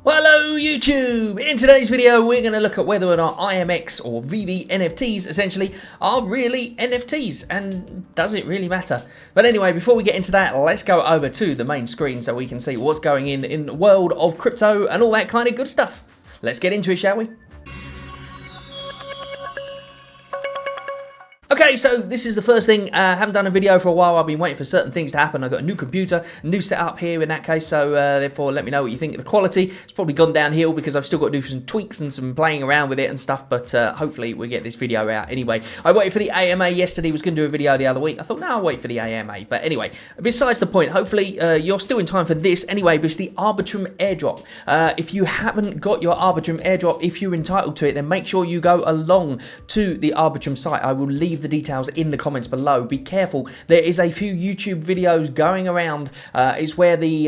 Well, hello YouTube! In today's video we're going to look at whether or not IMX or veve NFTs essentially are really NFTs, and does it really matter? But anyway, before we get into that, let's go over to the main screen so we can see what's going in the world of crypto and all that kind of good stuff. Let's get into it, shall we? Okay, so this is the first thing. I haven't done a video for a while. I've been waiting for certain things to happen. I've got a new computer, new setup here in that case, so therefore let me know what you think of the quality. It's probably gone downhill because I've still got to do some tweaks and some playing around with it and stuff, but hopefully we'll get this video out anyway. I waited for the AMA yesterday, was going to do a video the other week. I thought, no, I'll wait for the AMA. But anyway, besides the point, hopefully you're still in time for this anyway, but it's the Arbitrum airdrop. If you haven't got your Arbitrum airdrop, if you're entitled to it, then make sure you go along to the Arbitrum site. I will leave the details in the comments below. Be careful, there is a few YouTube videos going around. It's where the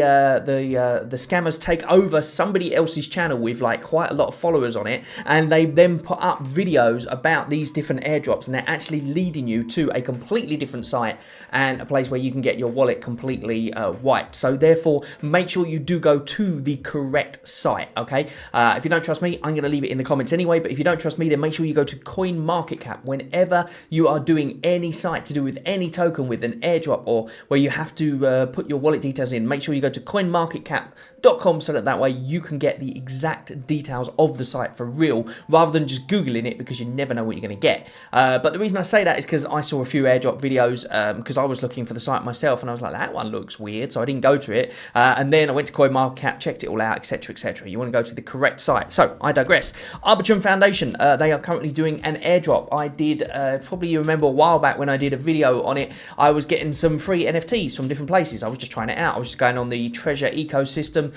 scammers take over somebody else's channel with like quite a lot of followers on it, and they then put up videos about these different airdrops, and they're actually leading you to a completely different site and a place where you can get your wallet completely wiped. So therefore make sure you do go to the correct site. Okay, if you don't trust me, I'm going to leave it in the comments anyway, but if you don't trust me, then make sure you go to CoinMarketCap whenever you are doing any site to do with any token with an airdrop, or where you have to put your wallet details in. Make sure you go to coinmarketcap.com so that way you can get the exact details of the site for real, rather than just googling it, because you never know what you're going to get. But the reason I say that is because I saw a few airdrop videos because I was looking for the site myself, and I was like, that one looks weird, so I didn't go to it, and then I went to CoinMarketCap, checked it all out, etc, etc. You want to go to the correct site. So I digress. Arbitrum Foundation, they are currently doing an airdrop. I did probably, you remember, a while back when I did a video on it, I was getting some free NFTs from different places. I was just trying it out. I was just going on the Treasure ecosystem,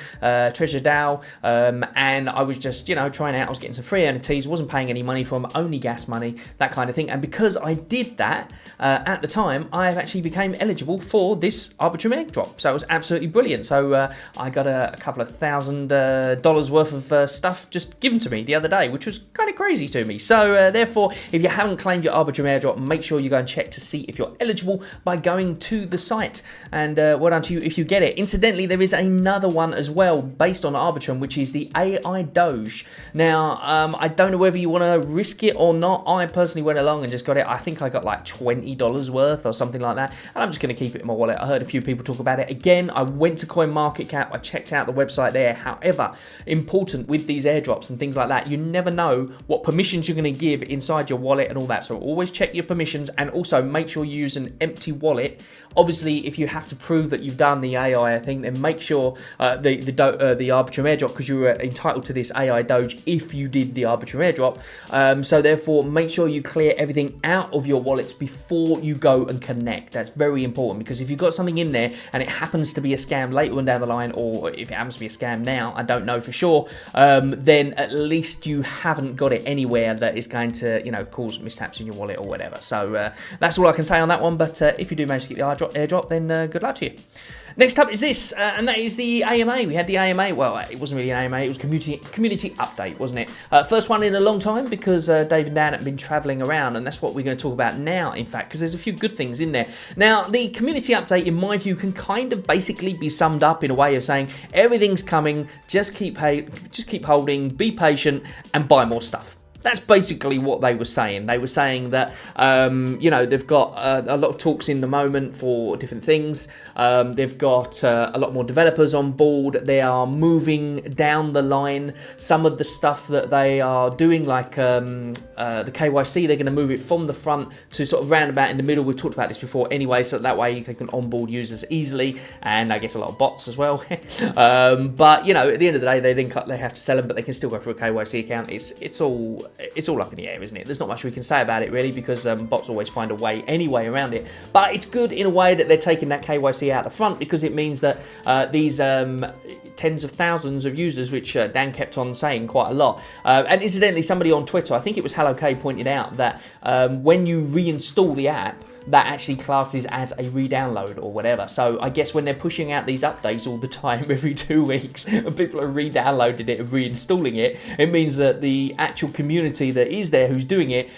Treasure DAO, and I was just, you know, trying it out. I was getting some free NFTs, wasn't paying any money for them, only gas money, that kind of thing. And because I did that at the time, I actually became eligible for this Arbitrum airdrop. So it was absolutely brilliant. So I got a couple of $1,000 worth of stuff just given to me the other day, which was kind of crazy to me. So therefore, if you haven't claimed your Arbitrum airdrop, make sure you go and check to see if you're eligible by going to the site, and well done to you if you get it. Incidentally, there is another one as well based on Arbitrum, which is the AI Doge. Now I don't know whether you want to risk it or not. I personally went along and just got it. I think I got like $20 worth or something like that, and I'm just going to keep it in my wallet. I heard a few people talk about it. Again, I went to CoinMarketCap, I checked out the website there. However, important with these airdrops and things like that, you never know what permissions you're going to give inside your wallet and all that, so always check your permissions, and also make sure you use an empty wallet. Obviously, if you have to prove that you've done the AI thing, then make sure the Arbitrum airdrop, because you were entitled to this AI Doge if you did the Arbitrum airdrop. So therefore, make sure you clear everything out of your wallets before you go and connect. That's very important, because if you've got something in there and it happens to be a scam later on down the line, or if it happens to be a scam now, I don't know for sure, then at least you haven't got it anywhere that is going to, you know, cause mishaps in your wallet or whatever. So that's all I can say on that one, but if you do manage to get the airdrop, then good luck to you. Next up is this, and that is the AMA. We had the AMA, well, it wasn't really an AMA, it was community update, wasn't it? First one in a long time, because Dave and Dan have been travelling around, and that's what we're going to talk about now, in fact, because there's a few good things in there. Now, the community update, in my view, can kind of basically be summed up in a way of saying, everyth's coming, just keep holding, be patient, and buy more stuff. That's basically what they were saying. They were saying that, you know, they've got a lot of talks in the moment for different things. They've got a lot more developers on board. They are moving down the line some of the stuff that they are doing, like the KYC. They're going to move it from the front to sort of roundabout in the middle. We've talked about this before anyway, so that way they can onboard users easily, and I guess a lot of bots as well. But, you know, at the end of the day, they have to sell them, but they can still go through a KYC account. It's all up in the air, isn't it? There's not much we can say about it really, because bots always find a way anyway around it. But it's good in a way that they're taking that KYC out the front, because it means that these tens of thousands of users, which Dan kept on saying quite a lot. And incidentally, somebody on Twitter, I think it was Hello K, pointed out that when you reinstall the app, that actually classes as a re-download or whatever. So I guess when they're pushing out these updates all the time, every 2 weeks, and people are re-downloading it and reinstalling it, it means that the actual community that is there who's doing it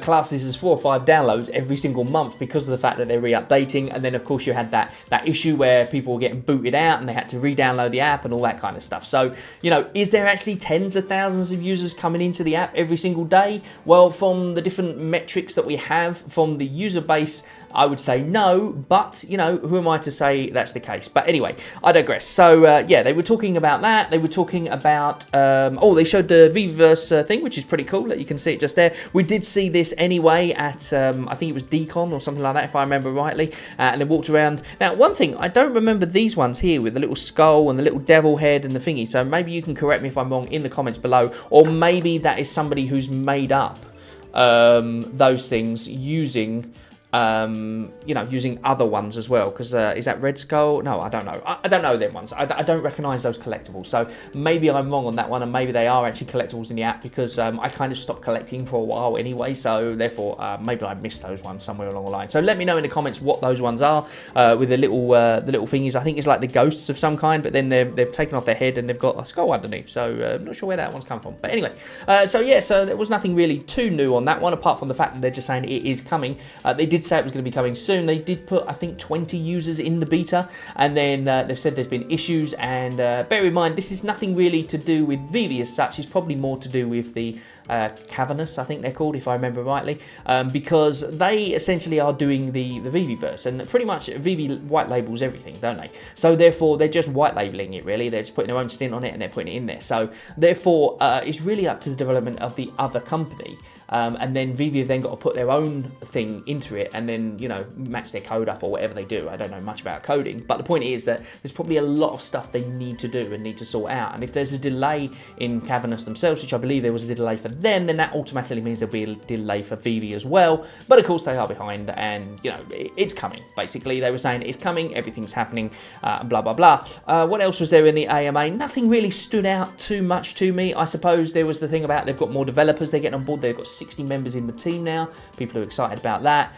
classes as 4 or 5 downloads every single month because of the fact that they're re-updating. And then of course you had that issue where people were getting booted out and they had to re-download the app and all that kind of stuff. So, you know, is there actually tens of thousands of users coming into the app every single day? Well, from the different metrics that we have from the user base, I would say no, but, you know, who am I to say that's the case? But anyway, I digress. So, yeah, they were talking about that. They were talking about, they showed the Veveverse thing, which is pretty cool. You can see it just there. We did see this anyway at, I think it was Decon or something like that, if I remember rightly. And they walked around. Now, one thing, I don't remember these ones here with the little skull and the little devil head and the thingy. So maybe you can correct me if I'm wrong in the comments below. Or maybe that is somebody who's made up those things using... you know, using other ones as well, because is that Red Skull? No, I don't know. I don't know them ones. I don't recognise those collectibles, so maybe I'm wrong on that one, and maybe they are actually collectibles in the app, because I kind of stopped collecting for a while anyway, so therefore maybe I missed those ones somewhere along the line. So let me know in the comments what those ones are with the little thingies. I think it's like the ghosts of some kind, but then they've taken off their head and they've got a skull underneath, so I'm not sure where that one's come from. But anyway, so yeah, so there was nothing really too new on that one, apart from the fact that they're just saying it is coming. They did say it was going to be coming soon. They did put, I think, 20 users in the beta, and then they've said there's been issues, and bear in mind, this is nothing really to do with veve as such. It's probably more to do with the Cavernous, I think they're called, if I remember rightly, because they essentially are doing the Veveverse, and pretty much veve white labels everything, don't they? So therefore, they're just white labeling it, really. They're just putting their own stint on it, and they're putting it in there. So therefore, it's really up to the development of the other company. And then veve have then got to put their own thing into it and then, you know, match their code up or whatever they do. I don't know much about coding, but the point is that there's probably a lot of stuff they need to do and need to sort out. And if there's a delay in Cavernous themselves, which I believe there was a delay for them, then that automatically means there'll be a delay for veve as well. But of course they are behind, and, you know, it's coming. Basically, they were saying it's coming, everything's happening, blah, blah, blah. What else was there in the AMA? Nothing really stood out too much to me. I suppose there was the thing about they've got more developers they're getting on board. They've got 60 members in the team now. People are excited about that.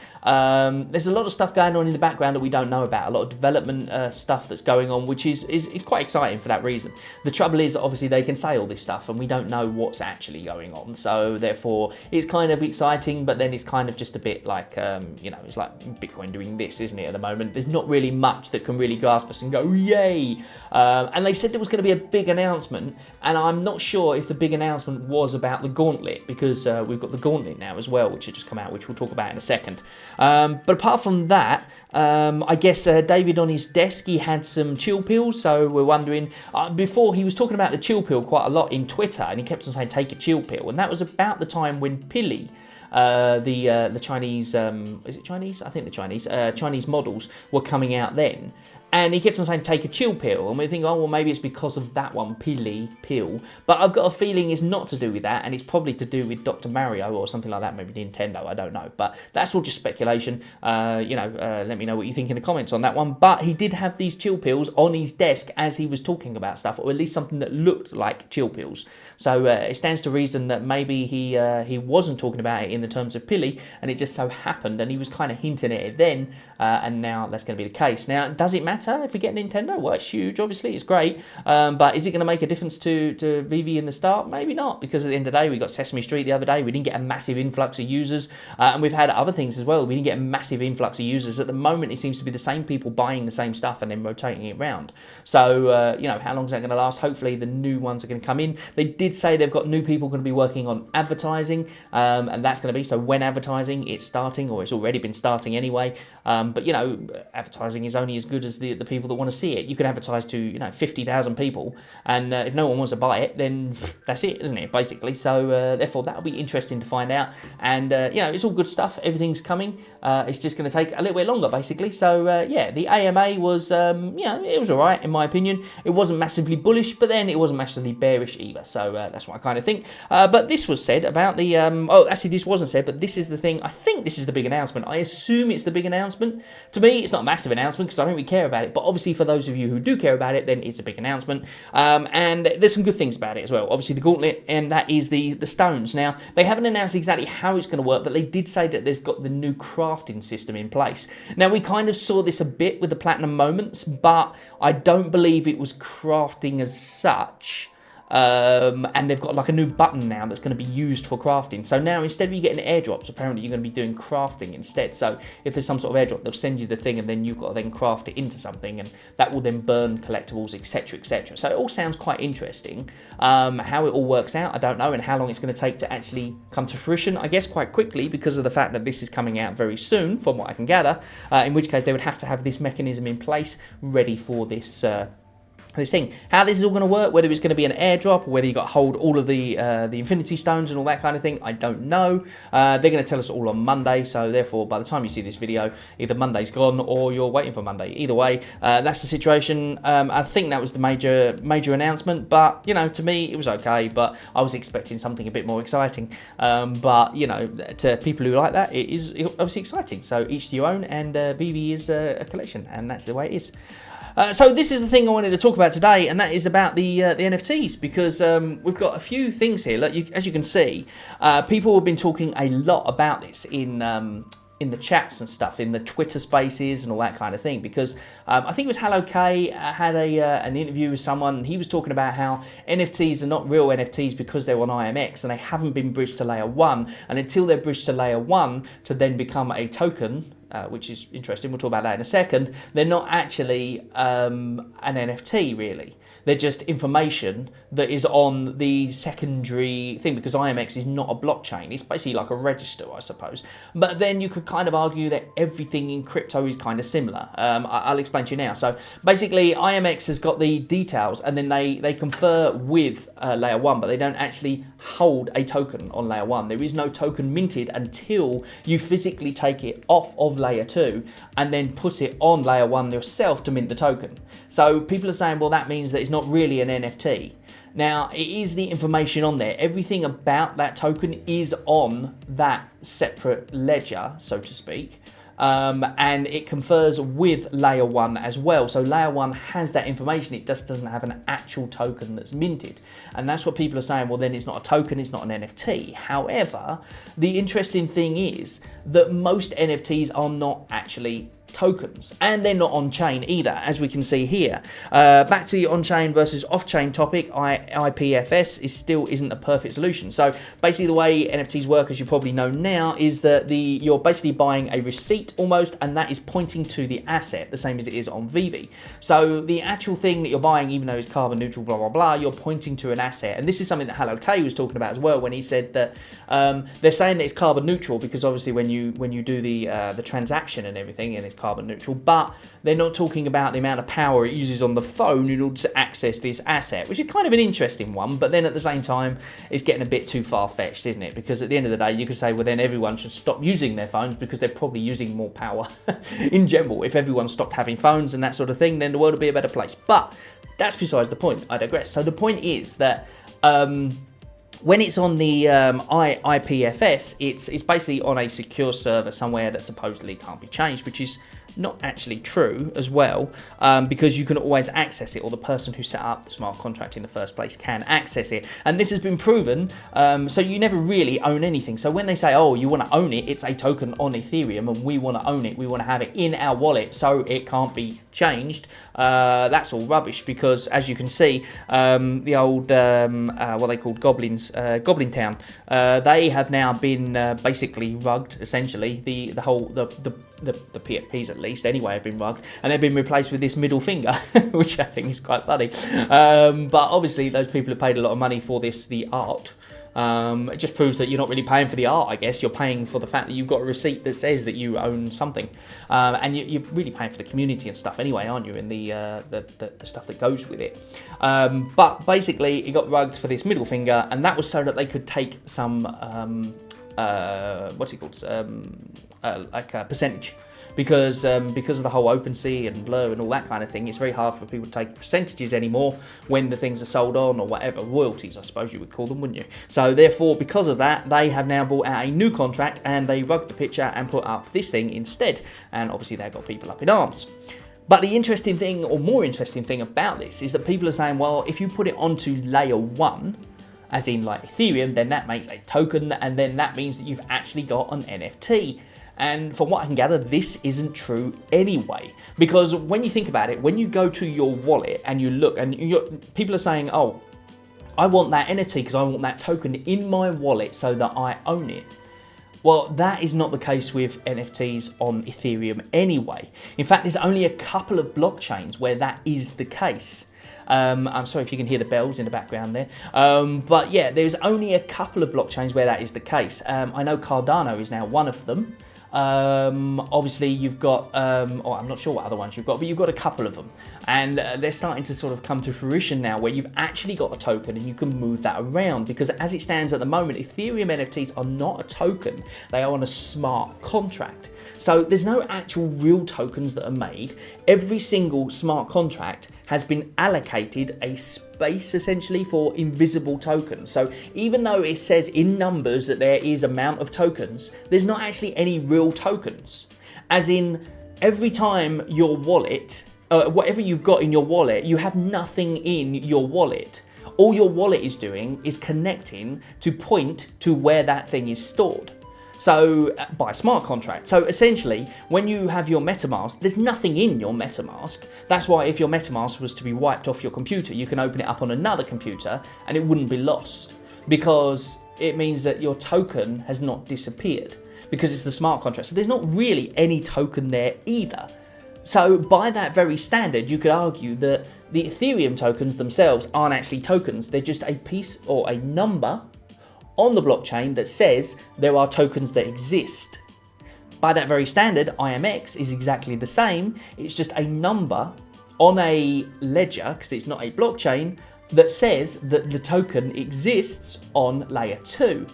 There's a lot of stuff going on in the background that we don't know about. A lot of development stuff that's going on, which is quite exciting for that reason. The trouble is that obviously they can say all this stuff and we don't know what's actually going on. So therefore it's kind of exciting, but then it's kind of just a bit like, you know, it's like Bitcoin doing this, isn't it, at the moment? There's not really much that can really grasp us and go, yay! And they said there was going to be a big announcement, and I'm not sure if the big announcement was about the gauntlet, because we've got the gauntlet now as well, which had just come out, which we'll talk about in a second. But apart from that, I guess David on his desk, he had some chill pills, so we're wondering, before he was talking about the chill pill quite a lot in Twitter, and he kept on saying take a chill pill, and that was about the time when Pili, the Chinese, is it Chinese? I think the Chinese models were coming out then. And he kept on saying, take a chill pill. And we think, oh, well, maybe it's because of that one, pill. But I've got a feeling it's not to do with that. And it's probably to do with Dr. Mario or something like that. Maybe Nintendo, I don't know. But that's all just speculation. Let me know what you think in the comments on that one. But he did have these chill pills on his desk as he was talking about stuff, or at least something that looked like chill pills. So it stands to reason that maybe he wasn't talking about it in the terms of Pili, and it just so happened, and he was kind of hinting at it then, and now that's going to be the case. Now, does it matter if we get Nintendo? Well, it's huge, obviously, it's great, but is it going to make a difference to veve in the start? Maybe not, because at the end of the day, we got Sesame Street the other day, we didn't get a massive influx of users, and we've had other things as well, we didn't get a massive influx of users. At the moment, it seems to be the same people buying the same stuff and then rotating it around. So, you know, how long is that going to last? Hopefully, the new ones are going to come in. They did say they've got new people going to be working on advertising, and that's going to be, so when advertising, it's starting, or it's already been starting anyway, but, you know, advertising is only as good as the people that want to see it. You could advertise to, you know, 50,000 people, and if no one wants to buy it, then that's it, isn't it, basically? So therefore that'll be interesting to find out, and you know, it's all good stuff, everything's coming, it's just going to take a little bit longer, basically. So yeah, the AMA was, you know, it was alright in my opinion. It wasn't massively bullish, but then it wasn't massively bearish either, so that's what I kind of think. But this was said about the, oh, actually this wasn't said, but this is the thing, I think this is the big announcement. I assume it's the big announcement. To me, it's not a massive announcement, because I don't really care about about it. But obviously, for those of you who do care about it, then it's a big announcement. And there's some good things about it as well. Obviously, the gauntlet, and that is the stones. Now, they haven't announced exactly how it's going to work, but they did say that there's got the new crafting system in place. Now, we kind of saw this a bit with the platinum moments, but I don't believe it was crafting as such. And they've got like a new button now that's going to be used for crafting. So now instead of you getting airdrops, apparently you're going to be doing crafting instead. So if there's some sort of airdrop, they'll send you the thing, and then you've got to then craft it into something, and that will then burn collectibles, etc., etc. So it all sounds quite interesting. How it all works out, I don't know, and how long it's going to take to actually come to fruition. I guess quite quickly, because of the fact that this is coming out very soon, from what I can gather. In which case they would have to have this mechanism in place, ready for this thing. How this is all going to work, whether it's going to be an airdrop or whether you got to hold all of the infinity stones and all that kind of thing, I don't know. They're going to tell us all on Monday, so therefore by the time you see this video, either Monday's gone or you're waiting for Monday. Either way, that's the situation. I think that was the major announcement, but you know, to me it was okay, but I was expecting something a bit more exciting. But you know, to people who like that, it is obviously exciting. So each to your own, and veve is a collection, and that's the way it is. So this is the thing I wanted to talk about today, and that is about the NFTs, because we've got a few things here. Look, as you can see, people have been talking a lot about this in the chats and stuff, in the Twitter spaces and all that kind of thing, because I think it was Hello K had an interview with someone, and he was talking about how NFTs are not real NFTs because they're on IMX and they haven't been bridged to layer 1, and until they're bridged to layer 1 to then become a token, which is interesting, we'll talk about that in a second, they're not actually an NFT really. They're just information that is on the secondary thing, because IMX is not a blockchain. It's basically like a register, I suppose. But then you could kind of argue that everything in crypto is kind of similar. I'll explain to you now. So basically, IMX has got the details, and then they confer with layer 1, but they don't actually hold a token on layer 1. There is no token minted until you physically take it off of layer 2 and then put it on layer 1 yourself to mint the token. So people are saying, well, that means that it's not really an NFT. Now, it is the information on there. Everything about that token is on that separate ledger, so to speak. And it confers with layer 1 as well. So layer 1 has that information. It just doesn't have an actual token that's minted. And that's what people are saying, well, then it's not a token, it's not an NFT. However, the interesting thing is that most NFTs are not actually tokens, and they're not on-chain either, as we can see here. Back to the on-chain versus off-chain topic, IPFS still isn't a perfect solution. So basically the way NFTs work, as you probably know now, is that you're basically buying a receipt almost, and that is pointing to the asset, the same as it is on veve. So the actual thing that you're buying, even though it's carbon neutral, blah, blah, blah, you're pointing to an asset. And this is something that Hello K was talking about as well, when he said that they're saying that it's carbon neutral because obviously when you do the transaction and everything, and it's carbon neutral, but they're not talking about the amount of power it uses on the phone in order to access this asset, which is kind of an interesting one. But then at the same time, it's getting a bit too far-fetched, isn't it? Because at the end of the day, you could say, well, then everyone should stop using their phones because they're probably using more power in general. If everyone stopped having phones and that sort of thing, then the world would be a better place. But that's besides the point. I digress. So the point is that when it's on the IPFS, it's basically on a secure server somewhere that supposedly can't be changed, which is not actually true as well, because you can always access it, or the person who set up the smart contract in the first place can access it. And this has been proven, so you never really own anything. So when they say, oh, you want to own it, it's a token on Ethereum and we want to own it, we want to have it in our wallet so it can't be changed, that's all rubbish, because as you can see, the old, what they called goblins, Goblin Town, they have now been basically rugged, essentially. The PFPs at least anyway have been rugged, and they've been replaced with this middle finger, which I think is quite funny. But obviously those people have paid a lot of money for the art. It just proves that you're not really paying for the art, I guess. You're paying for the fact that you've got a receipt that says that you own something. And you're really paying for the community and stuff anyway, aren't you, and the stuff that goes with it. But basically, it got rugged for this middle finger, and that was so that they could take some, what's it called, like a percentage. Because of the whole OpenSea and Blur and all that kind of thing, it's very hard for people to take percentages anymore when the things are sold on, or whatever, royalties I suppose you would call them, wouldn't you? So therefore, because of that, they have now brought out a new contract, and they rugged the picture and put up this thing instead, and obviously that got people up in arms. But the interesting thing, or more interesting thing about this, is that people are saying, well, if you put it onto layer 1, as in like Ethereum, then that makes a token, and then that means that you've actually got an NFT. And from what I can gather, this isn't true anyway. Because when you think about it, when you go to your wallet and you look, and people are saying, oh, I want that NFT because I want that token in my wallet so that I own it. Well, that is not the case with NFTs on Ethereum anyway. In fact, there's only a couple of blockchains where that is the case. I'm sorry if you can hear the bells in the background there. But yeah, there's only a couple of blockchains where that is the case. I know Cardano is now one of them. Obviously you've got, or I'm not sure what other ones you've got, but you've got a couple of them, and they're starting to sort of come to fruition now where you've actually got a token and you can move that around, because as it stands at the moment, Ethereum NFTs are not a token, they are on a smart contract. So there's no actual real tokens that are made. Every single smart contract has been allocated a space essentially for invisible tokens. So even though it says in numbers that there is amount of tokens, there's not actually any real tokens. As in, every time your wallet, whatever you've got in your wallet, you have nothing in your wallet. All your wallet is doing is connecting to point to where that thing is stored. So by smart contract. So essentially, when you have your MetaMask, there's nothing in your MetaMask. That's why if your MetaMask was to be wiped off your computer, you can open it up on another computer and it wouldn't be lost, because it means that your token has not disappeared, because it's the smart contract. So there's not really any token there either. So by that very standard, you could argue that the Ethereum tokens themselves aren't actually tokens. They're just a piece or a number on the blockchain that says there are tokens that exist. By that very standard, IMX is exactly the same. It's just a number on a ledger, because it's not a blockchain, that says that the token exists on layer 2.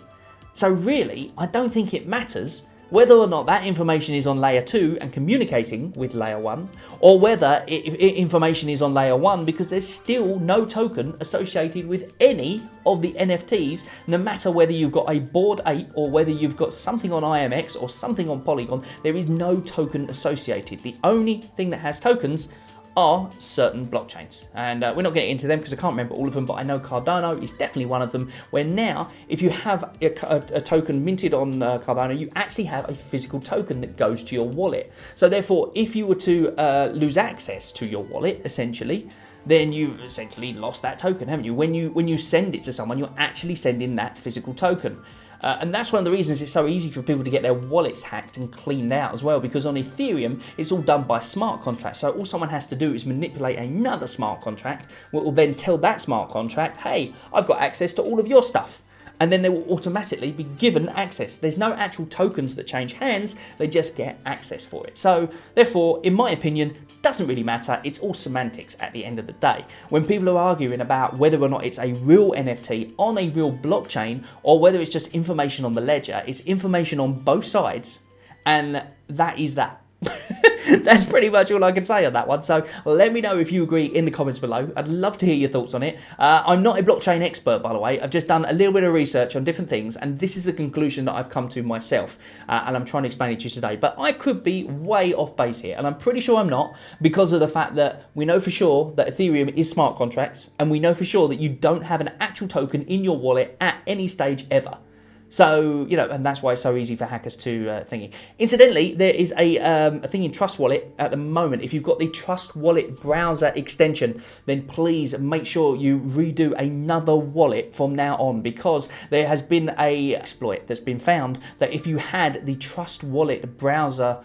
So really, I don't think it matters whether or not that information is on layer 2 and communicating with layer 1, or whether information is on layer 1, because there's still no token associated with any of the NFTs, no matter whether you've got a Bored Ape or whether you've got something on IMX or something on Polygon. There is no token associated. The only thing that has tokens are certain blockchains, and we're not getting into them because I can't remember all of them, but I know Cardano is definitely one of them, where now if you have a token minted on Cardano, you actually have a physical token that goes to your wallet. So therefore, if you were to lose access to your wallet, essentially, then you've essentially lost that token, haven't you? When you send it to someone, you're actually sending that physical token. And that's one of the reasons it's so easy for people to get their wallets hacked and cleaned out as well, because on Ethereum, it's all done by smart contracts. So all someone has to do is manipulate another smart contract, which will then tell that smart contract, hey, I've got access to all of your stuff. And then they will automatically be given access. There's no actual tokens that change hands, they just get access for it. So therefore, in my opinion, doesn't really matter. It's all semantics at the end of the day. When people are arguing about whether or not it's a real NFT on a real blockchain, or whether it's just information on the ledger, it's information on both sides, and that is that. That's pretty much all I can say on that one. So let me know if you agree in the comments below. I'd love to hear your thoughts on it. I'm not a blockchain expert, by the way. I've just done a little bit of research on different things, and this is the conclusion that I've come to myself, and I'm trying to explain it to you today. But I could be way off base here, and I'm pretty sure I'm not, because of the fact that we know for sure that Ethereum is smart contracts, and we know for sure that you don't have an actual token in your wallet at any stage ever. So, you know, and that's why it's so easy for hackers to thingy. Incidentally, there is a thing in Trust Wallet at the moment. If you've got the Trust Wallet browser extension, then please make sure you redo another wallet from now on, because there has been a exploit that's been found that if you had the Trust Wallet browser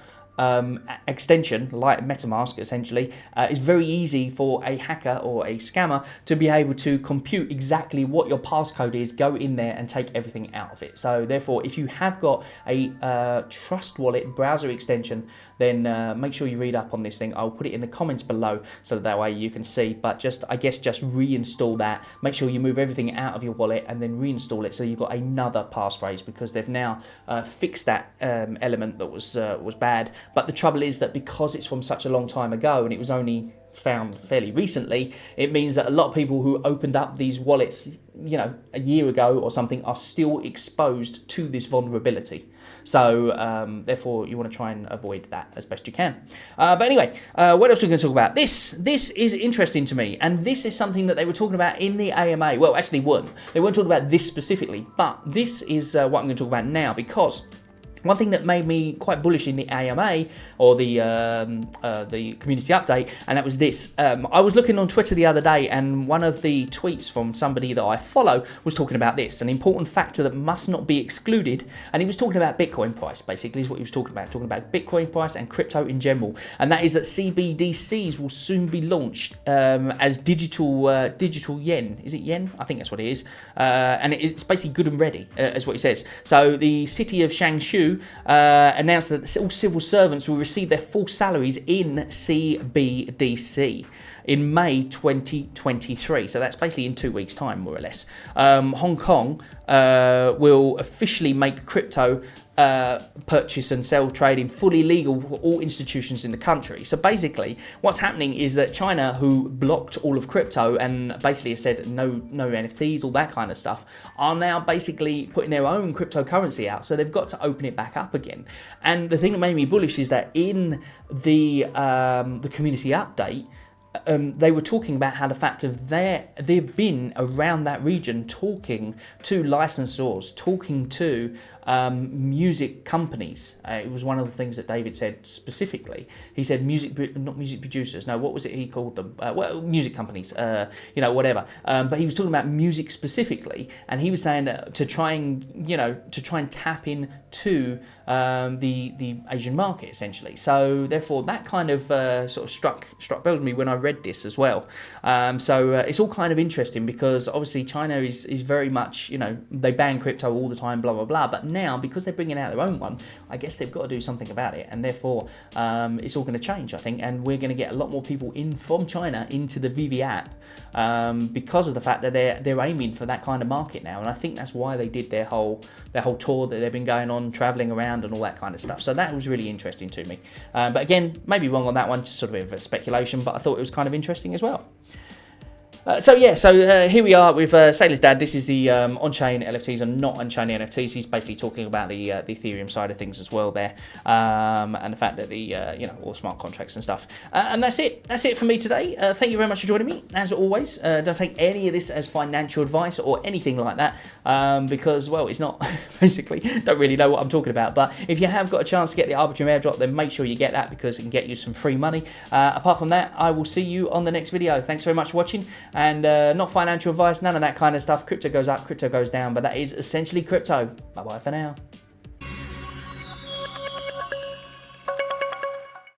extension, like MetaMask essentially, it's very easy for a hacker or a scammer to be able to compute exactly what your passcode is, go in there and take everything out of it. So therefore, if you have got a Trust Wallet browser extension, then make sure you read up on this thing. I'll put it in the comments below so that way you can see, but just, I guess, just reinstall that. Make sure you move everything out of your wallet and then reinstall it so you've got another passphrase, because they've now fixed that element that was bad. But the trouble is that because it's from such a long time ago, and it was only found fairly recently, it means that a lot of people who opened up these wallets, you know, a year ago or something, are still exposed to this vulnerability. So therefore you want to try and avoid that as best you can. But anyway, what else are we going to talk about? This is interesting to me, and this is something that they were talking about in the AMA. Well, actually they weren't talking about this specifically, but this is what I'm going to talk about now, because one thing that made me quite bullish in the AMA, or the community update, and that was this. I was looking on Twitter the other day, and one of the tweets from somebody that I follow was talking about this, an important factor that must not be excluded, and he was talking about Bitcoin price, basically, is what he was talking about Bitcoin price and crypto in general, and that is that CBDCs will soon be launched as digital yen. Is it yen? I think that's what it is, and it's basically good and ready, as what he says. So the city of Changshu announced that all civil servants will receive their full salaries in CBDC in May 2023. So that's basically in 2 weeks' time, more or less. Hong Kong will officially make crypto purchase and sell trading fully legal for all institutions in the country. So basically what's happening is that China, who blocked all of crypto and basically have said no NFTs, all that kind of stuff, are now basically putting their own cryptocurrency out. So they've got to open it back up again. And the thing that made me bullish is that in the community update, they were talking about how the fact of they've been around that region talking to licensors, talking to music companies. It was one of the things that David said specifically. He said not music producers. No, what was it he called them? Well, music companies. You know, whatever. But he was talking about music specifically, and he was saying that to try and tap into the Asian market essentially. So therefore, that kind of sort of struck bells with me when I read this as well. So it's all kind of interesting, because obviously China is very much, you know, they ban crypto all the time, blah blah blah. But now, because they're bringing out their own one, I guess they've got to do something about it, and therefore it's all going to change, I think, and we're going to get a lot more people in from China into the veve app because of the fact that they're aiming for that kind of market now, and I think that's why they did their whole tour that they've been going on, traveling around and all that kind of stuff. So that was really interesting to me. But again, maybe wrong on that one, just sort of a bit of a speculation, but I thought it was kind of interesting as well. So here we are with Sailor's Dad. This is the on-chain LFTs and not on-chain NFTs. He's basically talking about the Ethereum side of things as well there, and the fact that the all smart contracts and stuff. And that's it. That's it for me today. Thank you very much for joining me. As always, don't take any of this as financial advice or anything like that, because, well, it's not. Basically, don't really know what I'm talking about. But if you have got a chance to get the arbitrary airdrop, then make sure you get that, because it can get you some free money. Apart from that, I will see you on the next video. Thanks very much for watching. And not financial advice, none of that kind of stuff. Crypto goes up, crypto goes down, but that is essentially crypto. Bye bye for now.